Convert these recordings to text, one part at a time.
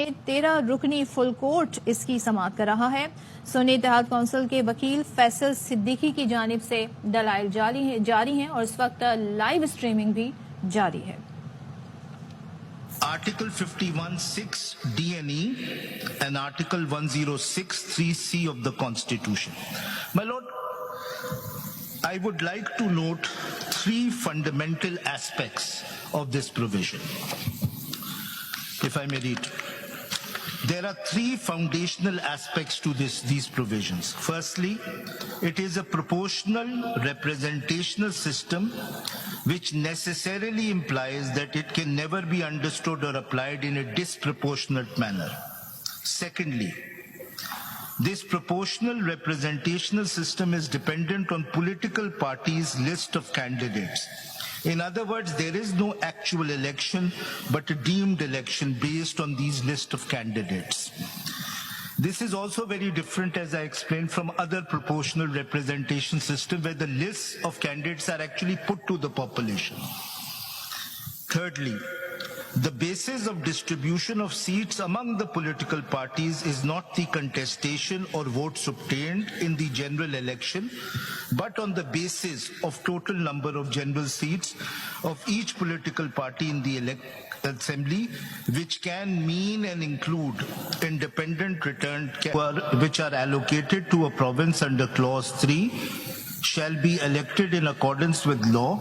13 रुकनी full court इसकी समाअत कर रहा है। सुन्नी इत्तेहाद काउंसिल के वकील फैसल सिद्दीकी की जानिब से दलाइल जारी हैं और इस वक्त लाइव स्ट्रीमिंग भी जारी है। Article 51(6) D&E and Article 106(3)(c) of the Constitution. My Lord, I would like to note three fundamental aspects of this provision, if I may read. There are three foundational aspects to these provisions. Firstly, it is a proportional representational system which necessarily implies that it can never be understood or applied in a disproportionate manner. Secondly, this proportional representational system is dependent on political parties' list of candidates. In other words, there is no actual election, but a deemed election based on these list of candidates. This is also very different, as I explained, from other proportional representation systems where the lists of candidates are actually put to the population. Thirdly, the basis of distribution of seats among the political parties is not the contestation or votes obtained in the general election, but on the basis of total number of general seats of each political party in the assembly, which can mean and include independent returned which are allocated to a province under clause 3 shall be elected in accordance with law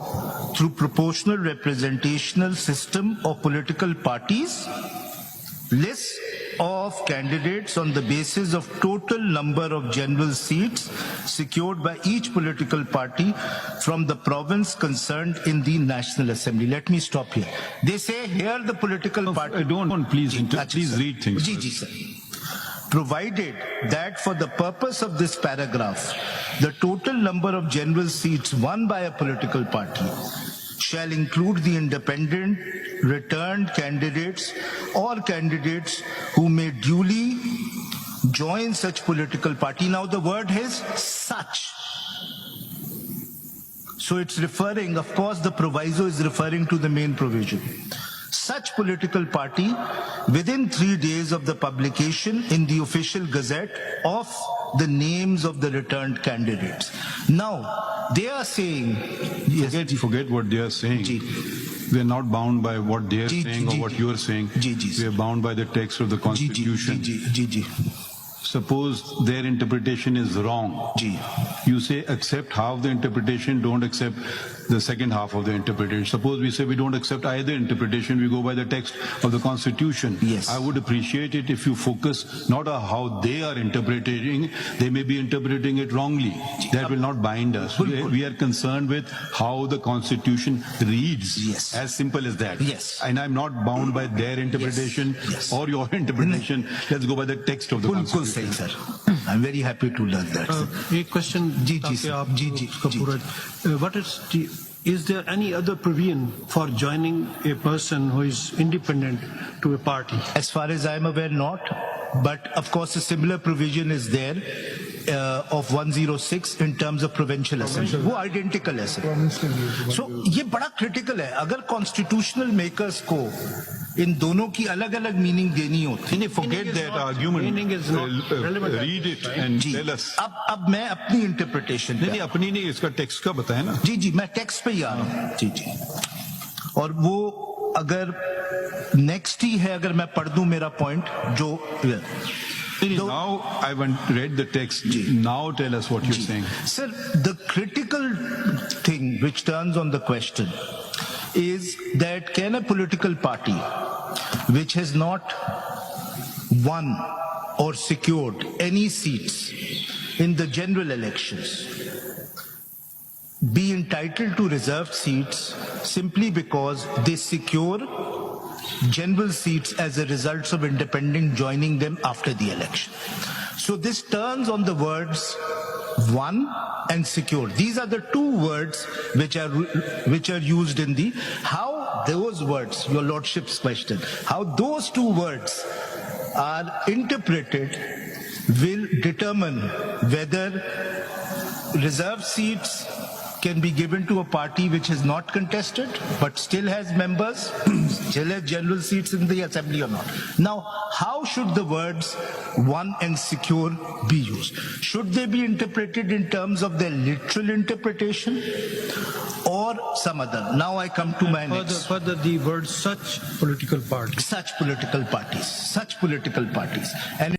through proportional representational system of political parties, lists of candidates on the basis of total number of general seats secured by each political party from the province concerned in the National Assembly. Let me stop here. They say here the political party... Please read things. Ji, sir. Provided that for the purpose of this paragraph, the total number of general seats won by a political party shall include the independent returned candidates or candidates who may duly join such political party. Now the word is such. So it's referring, of course, the proviso is referring to the main provision. Such political party within 3 days of the publication in the official gazette of the names of the returned candidates. Now, they are saying... Yes. Forget what they are saying. Ji. We are not bound by what they are saying or what you are saying. We are bound by the text of the Constitution. Suppose their interpretation is wrong. You say accept half the interpretation, don't accept the second half of the interpretation. Suppose we say we don't accept either interpretation, we go by the text of the Constitution. Yes. I would appreciate it if you focus not on how they are interpreting, they may be interpreting it wrongly. That will not bind us. We are concerned with how the Constitution reads. Yes. As simple as that. Yes. And I'm not bound by their interpretation or your interpretation. Let's go by the text of the Constitution. Sir. I'm very happy to learn that. A question. What is there any other provision for joining a person who is independent to a party? As far as I'm aware, not. But of course, a similar provision is there of 106 in terms of provincial assembly. वो identical है sir. So ये बड़ा critical है. अगर constitutional makers को इन दोनों की अलग-अलग meaning देनी होती. Forget that argument. Meaning is not relevant. Read it and tell us. अब मैं अपनी interpretation. नहीं अपनी नहीं इसका text का बताया ना. जी मैं text पे ही आ रहा हूँ. जी. और वो अगर next ही है अगर मैं पढ़ दूं मेरा point जो Now I read the text. Now tell us what you're saying. Sir, the critical thing which turns on the question is that can a political party which has not won or secured any seats in the general elections be entitled to reserved seats simply because they secure general seats as a result of independent joining them after the election. So this turns on the words won and secure. These are the two words which are used in the how those words, your lordship's question, how those two words are interpreted will determine whether reserved seats can be given to a party which is not contested but still has members, still has general seats in the assembly or not. Now, how should the words one and secure be used? Should they be interpreted in terms of their literal interpretation or some other? Now I come to my next. Further, the word such political parties. Such political parties. And